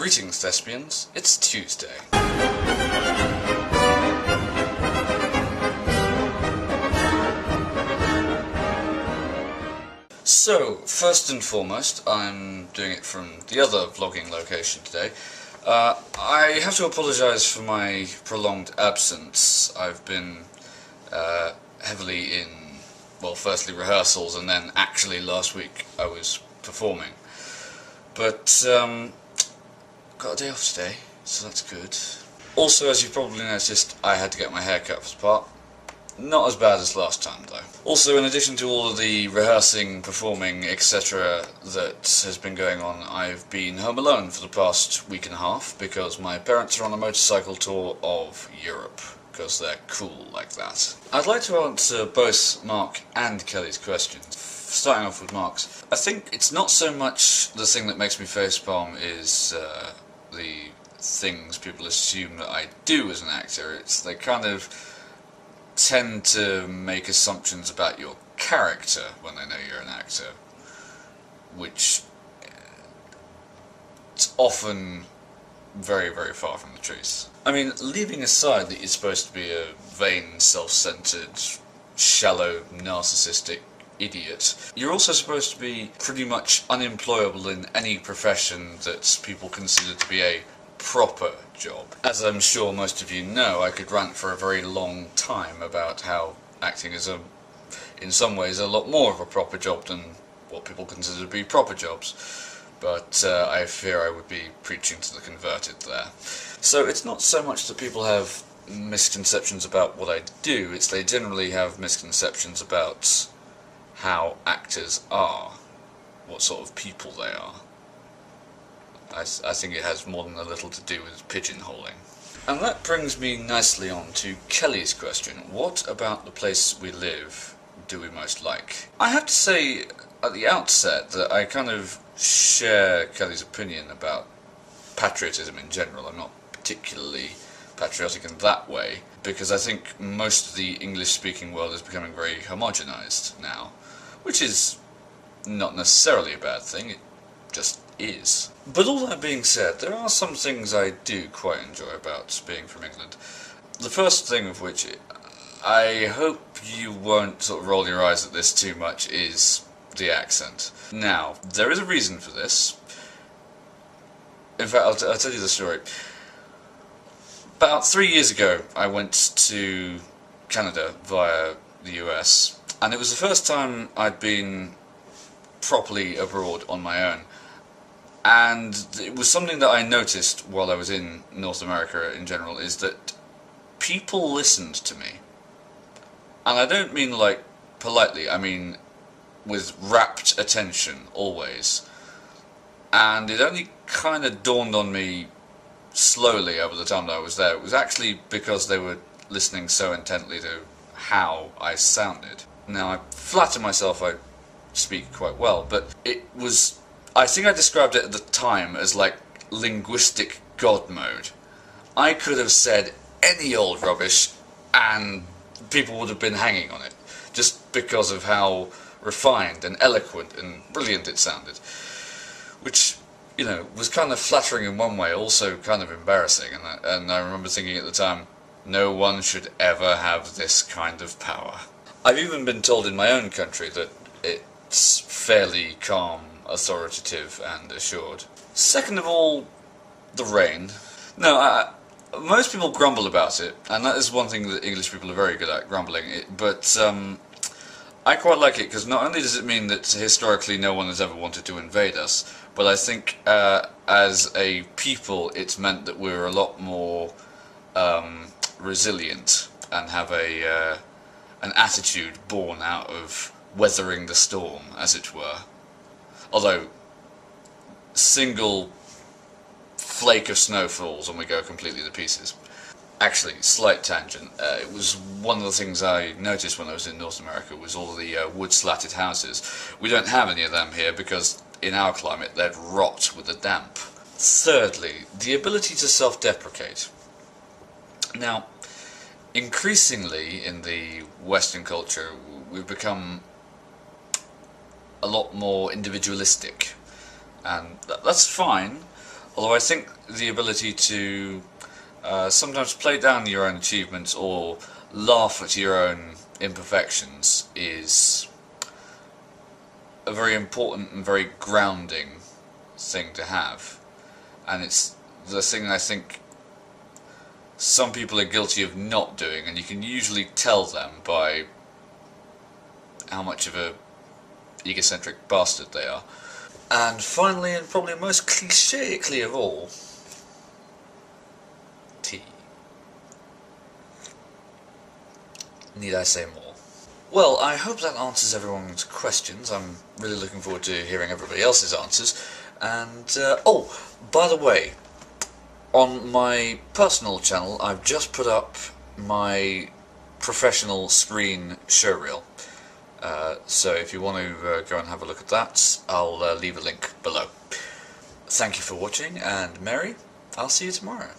Greetings, thespians. It's Tuesday. So, first and foremost, I'm doing it from the other vlogging location today. I have to apologise for my prolonged absence. I've been heavily in, well, firstly rehearsals, and then actually last week I was performing. But got a day off today, so that's good. Also, as you've probably noticed, I had to get my hair cut for the part. Not as bad as last time, though. Also, in addition to all of the rehearsing, performing, etc. that has been going on, I've been home alone for the past week and a half, because my parents are on a motorcycle tour of Europe, because they're cool like that. I'd like to answer both Mark and Kelly's questions. Starting off with Mark's, I think it's not so much the thing that makes me facepalm is the things people assume that I do as an actor. It's they kind of tend to make assumptions about your character when they know you're an actor, which it's often very, very far from the truth. I mean, leaving aside that you're supposed to be a vain, self-centered, shallow, narcissistic idiot, you're also supposed to be pretty much unemployable in any profession that people consider to be a proper job. As I'm sure most of you know, I could rant for a very long time about how acting is in some ways a lot more of a proper job than what people consider to be proper jobs, but I fear I would be preaching to the converted there. So it's not so much that people have misconceptions about what I do, it's they generally have misconceptions about how actors are, what sort of people they are. I think it has more than a little to do with pigeonholing. And that brings me nicely on to Kelly's question. What about the place we live do we most like? I have to say at the outset that I kind of share Kelly's opinion about patriotism in general. I'm not particularly patriotic in that way, because I think most of the English-speaking world is becoming very homogenised now, which is not necessarily a bad thing, it just is. But all that being said, there are some things I do quite enjoy about being from England. The first thing of which I hope you won't sort of roll your eyes at this too much is the accent. Now, there is a reason for this. In fact, I'll tell you the story. About 3 years ago, I went to Canada via the US, and it was the first time I'd been properly abroad on my own. And it was something that I noticed while I was in North America in general, is that people listened to me. And I don't mean like politely, I mean with rapt attention, always. And it only kind of dawned on me slowly over the time that I was there. It was actually because they were listening so intently to how I sounded. Now, I flatter myself I speak quite well, but it was, I think I described it at the time as like linguistic God mode. I could have said any old rubbish and people would have been hanging on it, just because of how refined and eloquent and brilliant it sounded. Which, you know, was kind of flattering in one way, also kind of embarrassing, and I remember thinking at the time, no one should ever have this kind of power. I've even been told in my own country that it's fairly calm, authoritative and assured. Second of all, the rain. No, most people grumble about it, and that is one thing that English people are very good at, grumbling. But I quite like it, because not only does it mean that historically no one has ever wanted to invade us, but I think as a people it's meant that we're a lot more resilient and have an attitude born out of weathering the storm, as it were. Although, single flake of snow falls and we go completely to pieces. Actually, slight tangent, it was one of the things I noticed when I was in North America was all the wood-slatted houses. We don't have any of them here because in our climate they'd rot with the damp. Thirdly, the ability to self-deprecate. Now, increasingly in the Western culture we've become a lot more individualistic, and that's fine. Although I think the ability to sometimes play down your own achievements or laugh at your own imperfections is a very important and very grounding thing to have, and it's the thing I think some people are guilty of not doing, and you can usually tell them by how much of a egocentric bastard they are. And finally, and probably most cliché-ically of all, tea. Need I say more? Well, I hope that answers everyone's questions. I'm really looking forward to hearing everybody else's answers. And, oh, by the way, on my personal channel, I've just put up my professional screen showreel. So if you want to go and have a look at that, I'll leave a link below. Thank you for watching, and Mary, I'll see you tomorrow.